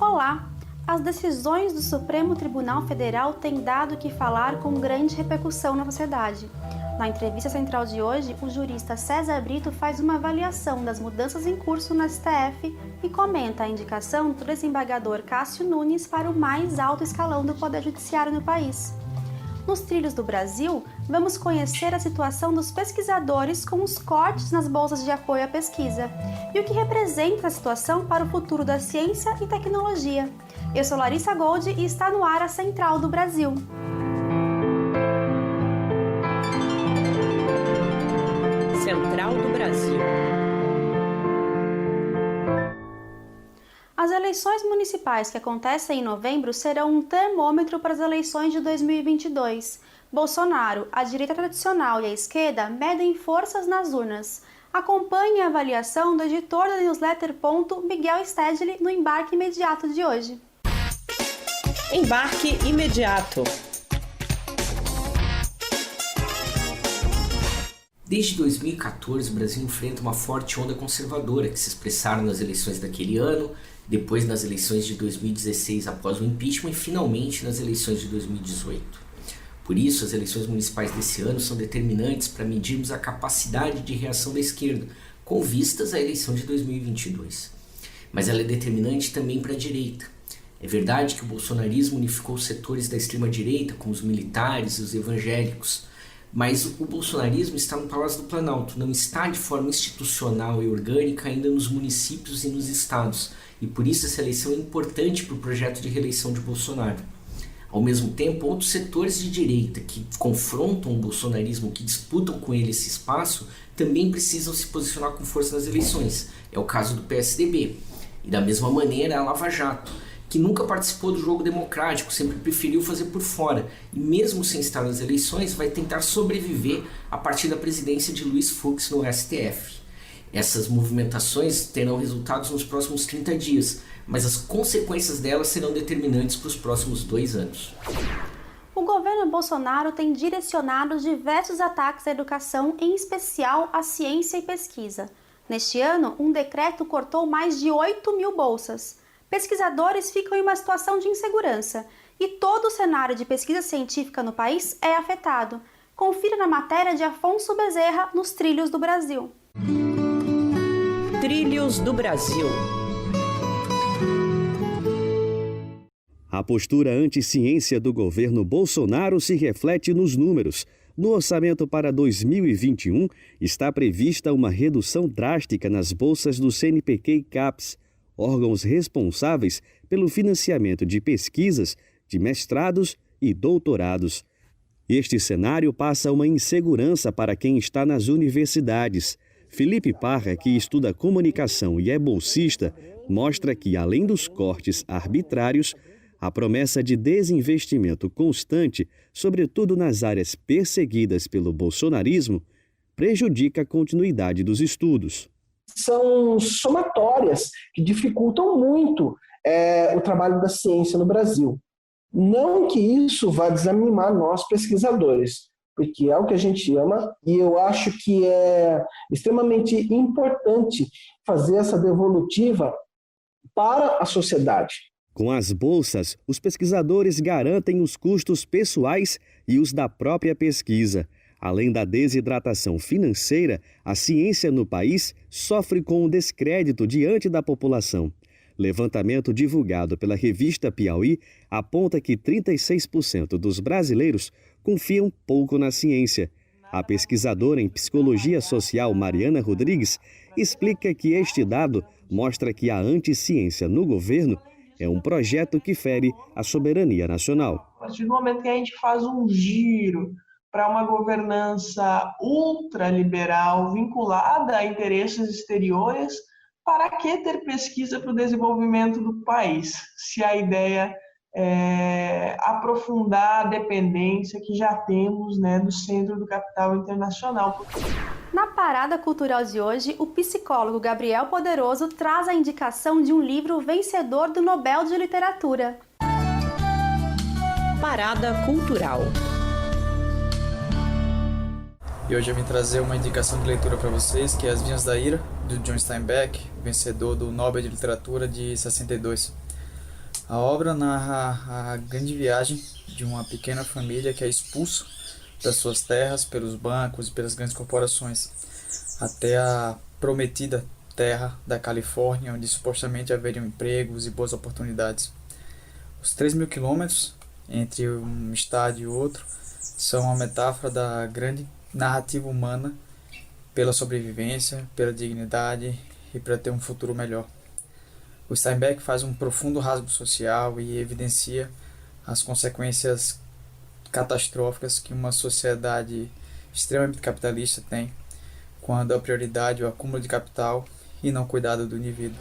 Olá! As decisões do Supremo Tribunal Federal têm dado o que falar com grande repercussão na sociedade. Na entrevista central de hoje, o jurista César Brito faz uma avaliação das mudanças em curso no STF e comenta a indicação do desembargador Cássio Nunes para o mais alto escalão do Poder Judiciário no país. Nos Trilhos do Brasil, vamos conhecer a situação dos pesquisadores com os cortes nas bolsas de apoio à pesquisa e o que representa a situação para o futuro da ciência e tecnologia. Eu sou Larissa Gold e está no ar a Central do Brasil. Central do Brasil. As eleições municipais que acontecem em novembro serão um termômetro para as eleições de 2022. Bolsonaro, a direita tradicional e a esquerda medem forças nas urnas. Acompanhe a avaliação do editor da newsletter Miguel Stedley no embarque imediato de hoje. Embarque imediato. Desde 2014, o Brasil enfrenta uma forte onda conservadora que se expressaram nas eleições daquele ano, depois nas eleições de 2016 após o impeachment e finalmente nas eleições de 2018. Por isso, as eleições municipais desse ano são determinantes para medirmos a capacidade de reação da esquerda, com vistas à eleição de 2022. Mas ela é determinante também para a direita. É verdade que o bolsonarismo unificou os setores da extrema-direita, como os militares e os evangélicos, mas o bolsonarismo está no Palácio do Planalto, não está de forma institucional e orgânica ainda nos municípios e nos estados, e por isso essa eleição é importante para o projeto de reeleição de Bolsonaro. Ao mesmo tempo, outros setores de direita que confrontam o bolsonarismo, que disputam com ele esse espaço, também precisam se posicionar com força nas eleições. É o caso do PSDB. E da mesma maneira, a Lava Jato, que nunca participou do jogo democrático, sempre preferiu fazer por fora, e mesmo sem estar nas eleições, vai tentar sobreviver a partir da presidência de Luiz Fux no STF. Essas movimentações terão resultados nos próximos 30 dias, mas as consequências delas serão determinantes para os próximos 2 anos. O governo Bolsonaro tem direcionado diversos ataques à educação, em especial à ciência e pesquisa. Neste ano, um decreto cortou mais de 8 mil bolsas. Pesquisadores ficam em uma situação de insegurança e todo o cenário de pesquisa científica no país é afetado. Confira na matéria de Afonso Bezerra nos Trilhos do Brasil. Trilhos do Brasil. A postura anti-ciência do governo Bolsonaro se reflete nos números. No orçamento para 2021, está prevista uma redução drástica nas bolsas do CNPq e CAPES, órgãos responsáveis pelo financiamento de pesquisas, de mestrados e doutorados. Este cenário passa uma insegurança para quem está nas universidades. Felipe Parra, que estuda comunicação e é bolsista, mostra que, além dos cortes arbitrários, a promessa de desinvestimento constante, sobretudo nas áreas perseguidas pelo bolsonarismo, prejudica a continuidade dos estudos. São somatórias que dificultam muito o trabalho da ciência no Brasil. Não que isso vá desanimar nós pesquisadores, porque é o que a gente ama e eu acho que é extremamente importante fazer essa devolutiva para a sociedade. Com as bolsas, os pesquisadores garantem os custos pessoais e os da própria pesquisa. Além da desidratação financeira, a ciência no país sofre com o descrédito diante da população. Levantamento divulgado pela revista Piauí aponta que 36% dos brasileiros confiam pouco na ciência. A pesquisadora em psicologia social Mariana Rodrigues explica que este dado mostra que a anticiência no governo é um projeto que fere a soberania nacional. A partir do momento que a gente faz um giro para uma governança ultraliberal vinculada a interesses exteriores, para que ter pesquisa para o desenvolvimento do país, se a ideia é aprofundar a dependência que já temos, do centro do capital internacional. Na parada cultural de hoje, o psicólogo Gabriel Poderoso traz a indicação de um livro vencedor do Nobel de Literatura. Parada cultural. E hoje eu vim trazer uma indicação de leitura para vocês, que é As Vinhas da Ira, do John Steinbeck, vencedor do Nobel de Literatura de 62. A obra narra a grande viagem de uma pequena família que é expulsa das suas terras pelos bancos e pelas grandes corporações até a prometida terra da Califórnia, onde supostamente haveriam empregos e boas oportunidades. Os 3.000 quilômetros entre um estado e outro são uma metáfora da grande narrativa humana pela sobrevivência, pela dignidade e para ter um futuro melhor. O Steinbeck faz um profundo rasgo social e evidencia as consequências catastróficas que uma sociedade extremamente capitalista tem quando a prioridade é o acúmulo de capital e não cuidado do indivíduo.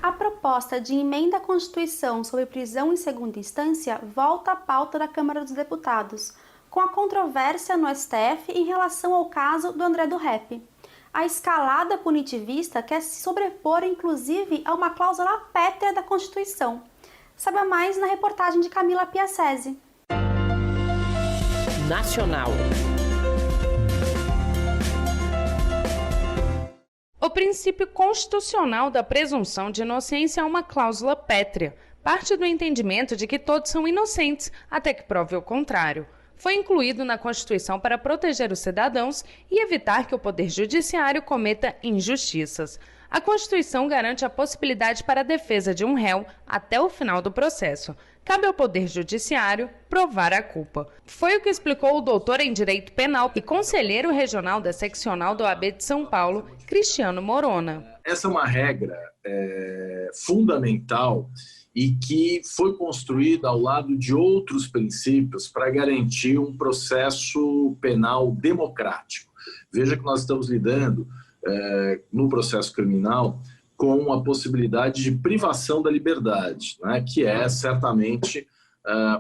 A proposta de emenda à Constituição sobre prisão em segunda instância volta à pauta da Câmara dos Deputados, com a controvérsia no STF em relação ao caso do André do Rep. A escalada punitivista quer se sobrepor, inclusive, a uma cláusula pétrea da Constituição. Saiba mais na reportagem de Camila Piacese. Nacional. O princípio constitucional da presunção de inocência é uma cláusula pétrea. Parte do entendimento de que todos são inocentes, até que prove o contrário. Foi incluído na Constituição para proteger os cidadãos e evitar que o Poder Judiciário cometa injustiças. A Constituição garante a possibilidade para a defesa de um réu até o final do processo. Cabe ao Poder Judiciário provar a culpa. Foi o que explicou o doutor em Direito Penal e conselheiro regional da seccional do OAB de São Paulo, Cristiano Morona. Essa é uma regra fundamental e que foi construída ao lado de outros princípios para garantir um processo penal democrático. Veja que nós estamos lidando no processo criminal com a possibilidade de privação da liberdade, né, que é certamente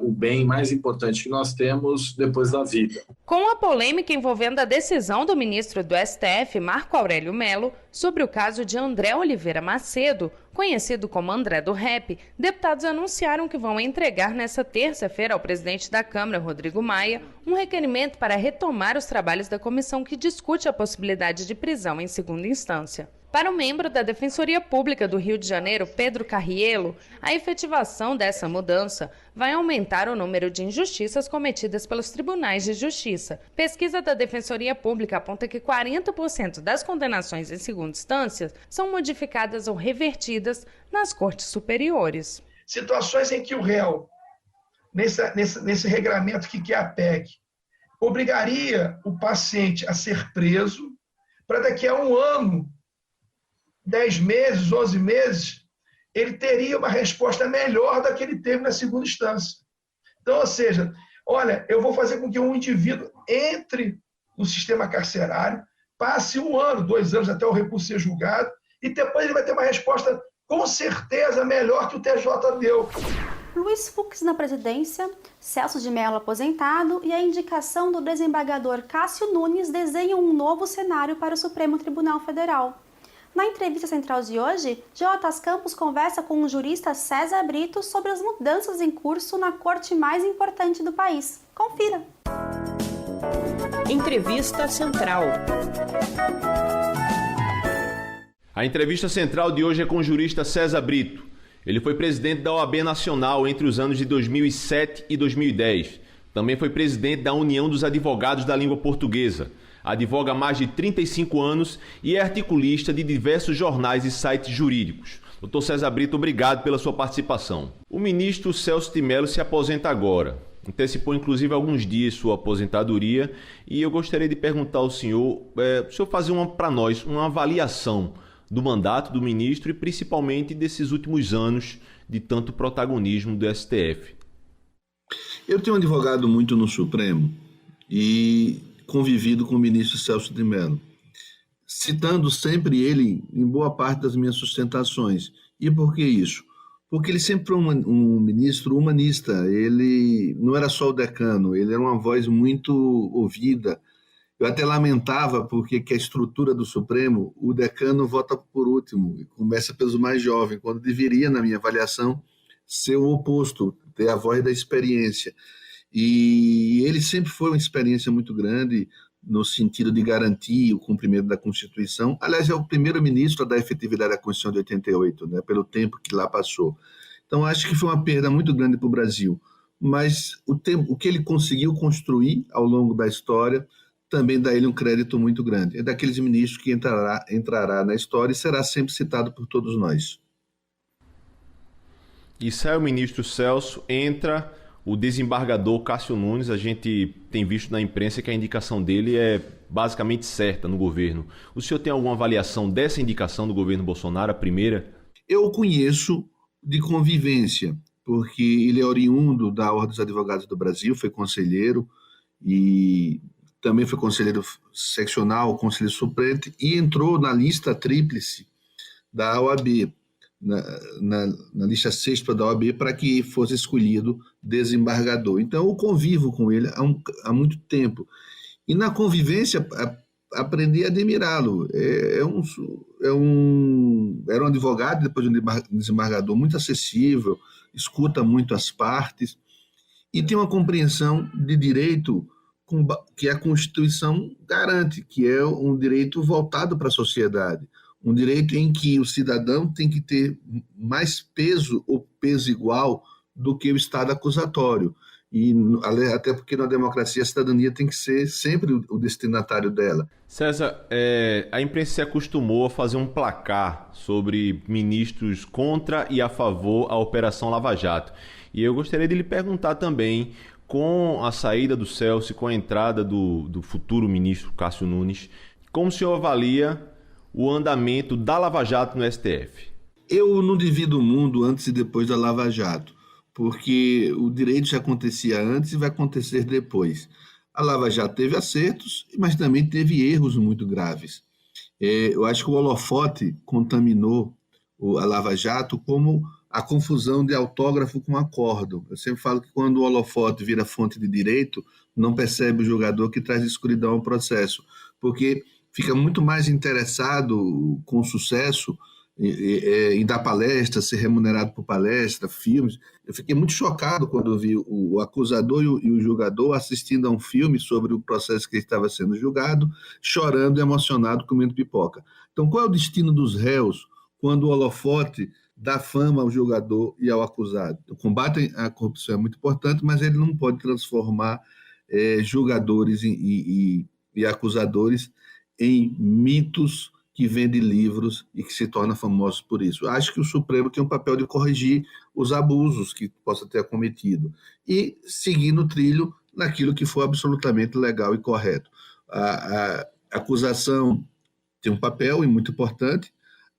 o bem mais importante que nós temos depois da vida. Com a polêmica envolvendo a decisão do ministro do STF, Marco Aurélio Mello, sobre o caso de André Oliveira Macedo, conhecido como André do Rep, deputados anunciaram que vão entregar nesta terça-feira ao presidente da Câmara, Rodrigo Maia, um requerimento para retomar os trabalhos da comissão que discute a possibilidade de prisão em segunda instância. Para o membro da Defensoria Pública do Rio de Janeiro, Pedro Carriello, a efetivação dessa mudança vai aumentar o número de injustiças cometidas pelos tribunais de justiça. Pesquisa da Defensoria Pública aponta que 40% das condenações em segunda instância são modificadas ou revertidas nas cortes superiores. Situações em que o réu, nesse regramento que é a PEC, obrigaria o paciente a ser preso para daqui a um ano, 10 meses, 11 meses, ele teria uma resposta melhor da que ele teve na segunda instância. Então, ou seja, olha, eu vou fazer com que um indivíduo entre no sistema carcerário, passe 1 ano, 2 anos até o recurso ser julgado, e depois ele vai ter uma resposta com certeza melhor que o TJ deu. Luiz Fux na presidência, Celso de Mello aposentado e a indicação do desembargador Cássio Nunes desenham um novo cenário para o Supremo Tribunal Federal. Na entrevista central de hoje, Jonatas Campos conversa com o jurista César Brito sobre as mudanças em curso na corte mais importante do país. Confira! Entrevista Central. A entrevista central de hoje é com o jurista César Brito. Ele foi presidente da OAB Nacional entre os anos de 2007 e 2010. Também foi presidente da União dos Advogados da Língua Portuguesa. Advoga há mais de 35 anos e é articulista de diversos jornais e sites jurídicos. Dr. César Brito, obrigado pela sua participação. O ministro Celso de Mello se aposenta agora. Antecipou inclusive alguns dias sua aposentadoria e eu gostaria de perguntar ao senhor, o senhor fazer para nós uma avaliação do mandato do ministro e principalmente desses últimos anos de tanto protagonismo do STF. Eu tenho advogado muito no Supremo e convivido com o ministro Celso de Mello, citando sempre ele em boa parte das minhas sustentações. E por que isso? Porque ele sempre foi um ministro humanista, ele não era só o decano, ele era uma voz muito ouvida. Eu até lamentava porque que a estrutura do Supremo, o decano vota por último, e começa pelos mais jovens, quando deveria, na minha avaliação, ser o oposto, ter a voz da experiência. E ele sempre foi uma experiência muito grande no sentido de garantir o cumprimento da Constituição. Aliás, é o primeiro ministro a dar efetividade à Constituição de 88, né, pelo tempo que lá passou. Então, acho que foi uma perda muito grande para o Brasil. Mas o que ele conseguiu construir ao longo da história também dá a ele um crédito muito grande. É daqueles ministros que entrará na história e será sempre citado por todos nós. E sai o ministro Celso, entra o desembargador Cássio Nunes. A gente tem visto na imprensa que a indicação dele é basicamente certa no governo. O senhor tem alguma avaliação dessa indicação do governo Bolsonaro, a primeira? Eu o conheço de convivência, porque ele é oriundo da Ordem dos Advogados do Brasil, foi conselheiro e também foi conselheiro seccional, conselheiro suplente, e entrou na lista tríplice da OAB, na lista sexta da OAB, para que fosse escolhido desembargador. Então, eu convivo com ele há muito tempo. E na convivência, aprendi a admirá-lo. Era um advogado, depois de um desembargador, muito acessível, escuta muito as partes e tem uma compreensão de direito que a Constituição garante, que é um direito voltado para a sociedade, um direito em que o cidadão tem que ter mais peso ou peso igual do que o Estado acusatório. E até porque na democracia a cidadania tem que ser sempre o destinatário dela. César, a imprensa se acostumou a fazer um placar sobre ministros contra e a favor da Operação Lava Jato. E eu gostaria de lhe perguntar também, com a saída do Celso e com a entrada do futuro ministro Cássio Nunes, como o senhor avalia o andamento da Lava Jato no STF? Eu não divido o mundo antes e depois da Lava Jato, porque o direito já acontecia antes e vai acontecer depois. A Lava Jato teve acertos, mas também teve erros muito graves. Eu acho que o holofote contaminou a Lava Jato como a confusão de autógrafo com acórdão. Eu sempre falo que quando o holofote vira fonte de direito, não percebe o julgador que traz escuridão ao processo, porque fica muito mais interessado com o sucesso em dar palestra, ser remunerado por palestra, filmes. Eu fiquei muito chocado quando vi o acusador e o julgador assistindo a um filme sobre o processo que estava sendo julgado, chorando e emocionado, comendo pipoca. Então, qual é o destino dos réus quando o holofote dá fama ao julgador e ao acusado? O combate à corrupção é muito importante, mas ele não pode transformar julgadores e acusadores em mitos que vende livros e que se torna famosos por isso. Acho que o Supremo tem um papel de corrigir os abusos que possa ter cometido e seguir no trilho naquilo que for absolutamente legal e correto. A acusação tem um papel muito importante,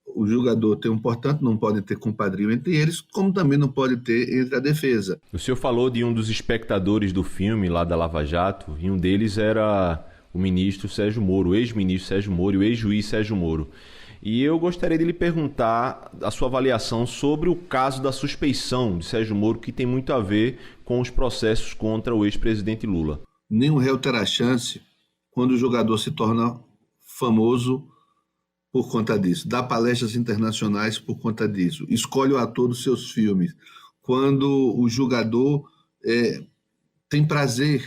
o julgador tem um importante, não pode ter compadrio entre eles, como também não pode ter entre a defesa. O senhor falou de um dos espectadores do filme lá da Lava Jato, e um deles era o ministro Sérgio Moro, o ex-ministro Sérgio Moro e o ex-juiz Sérgio Moro. E eu gostaria de lhe perguntar a sua avaliação sobre o caso da suspeição de Sérgio Moro, que tem muito a ver com os processos contra o ex-presidente Lula. Nenhum réu terá chance quando o jogador se torna famoso por conta disso, dá palestras internacionais por conta disso, escolhe o ator dos seus filmes, quando o julgador tem prazer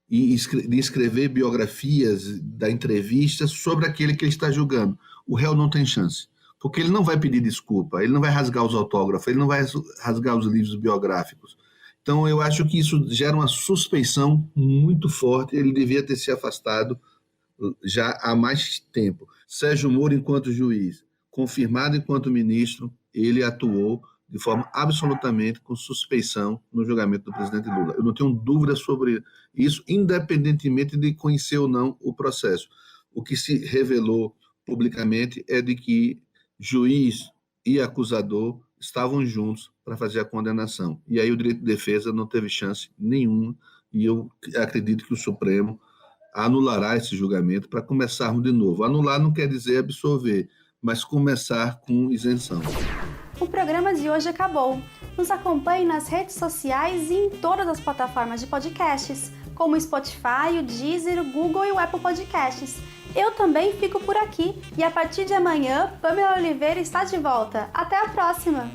de escrever biografias da entrevista sobre aquele que ele está julgando. O réu não tem chance, porque ele não vai pedir desculpa, ele não vai rasgar os autógrafos, ele não vai rasgar os livros biográficos. Então, eu acho que isso gera uma suspeição muito forte, ele devia ter se afastado já há mais tempo. Sérgio Moro, enquanto juiz, confirmado enquanto ministro, ele atuou de forma absolutamente com suspeição no julgamento do presidente Lula. Eu não tenho dúvida sobre isso, independentemente de conhecer ou não o processo. O que se revelou publicamente é de que juiz e acusador estavam juntos para fazer a condenação. E aí o direito de defesa não teve chance nenhuma, e eu acredito que o Supremo anulará esse julgamento para começarmos de novo. Anular não quer dizer absolver, mas começar com isenção. O programa de hoje acabou. Nos acompanhe nas redes sociais e em todas as plataformas de podcasts, como o Spotify, o Deezer, o Google e o Apple Podcasts. Eu também fico por aqui e a partir de amanhã, Pamela Oliveira está de volta. Até a próxima!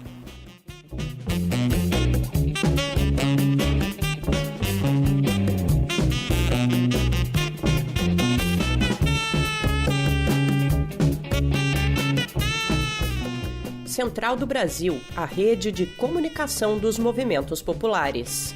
Central do Brasil, a rede de comunicação dos movimentos populares.